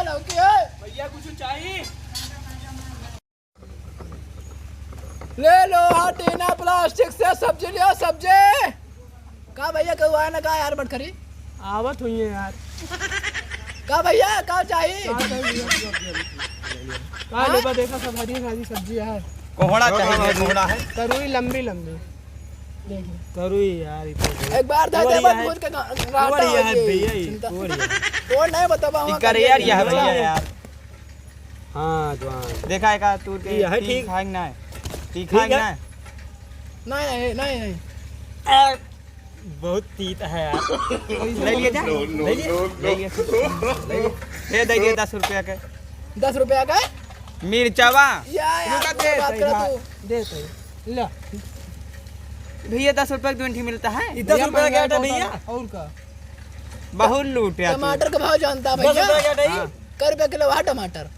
लौकी है भैया कुछ चाहिए? ले लो हाँ टीना प्लास्टिक से सब्जी लियो सब्जी। कहा भैया कब आया ना कहा यार बट खरी आवत हुई है यार। कहा भैया कहा चाहिए कहा लेबा देखा सब हरी हरी सब्जी है। कोहड़ा चाहिए, कोहड़ा है। तरुई लंबी लंबी देखिए तरुई यार एक बार दे दे बस मुझ के राटा है भैया और नहीं बताबा हूं कर यार यह भैया यार। हाँ जवान देखा है का तूर के है ठीक खाएंगे ना तीखा है ना नहीं नहीं नहीं बहुत तीत है यार। ले लिए जा ले लिए दे दे 10 रुपया के 10 रुपया का मिर्चावा यार बात कर तू दे ले भैया 10 रुपया की 20 मिलता है। 10 रुपया का आटा भैया और का बहुत लूट है। टमाटर का भाव जानता भैया 10 रुपया का आटा कर रुपया किलो है टमाटर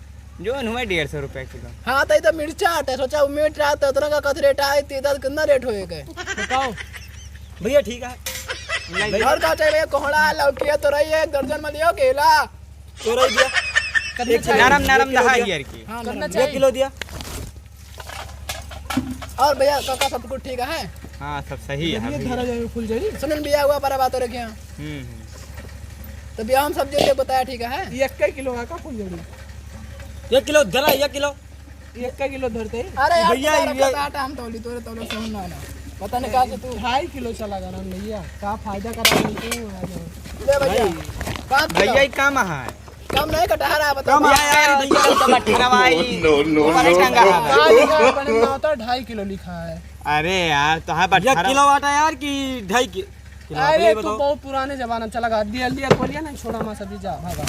जो हुआ 150 रुपया किलो। हाँ तो मिर्चा आटा सोचा मिर्च आता उतना का कथ रेट आए तीता कितना रेट होएगा बताओ भैया ठीक है। और का चाहिए भैया कोहड़ा लौकी है तो रही है 1 दर्जन में दियो केला तो रही दिया नरम नरम दहा यार की। हाँ करना चाहिए 1 किलो दिया। और भैया काका सब कुछ ठीक है। हाँ सब सही है। ये धरा जाए फूल जड़ी सुनन बिया हुआ पर बात हो रखिया तो बिया हम सब्जी ले बताया ठीक है। 1 किलो का फूल जड़ी 1 किलो धरा 1 किलो 1 किलो धरते अरे भैया ये आटा हम तोली तोरे तोले सुनना ना पता नहीं कहां से तू 2.5 किलो चला गया ना भैया का फायदा करा ले भैया 5 भैया ये काम है कम नहीं कटा रहा बता यार भैया नो तो 2.5 किलो लिखा है। अरे यार तो है 1 किलो आटा यार कि 2.5 किलो। अरे तू बहुत पुराने जमाना चला गया दिया बोलिए ना छोड़ा मा सब्जी जा भागा।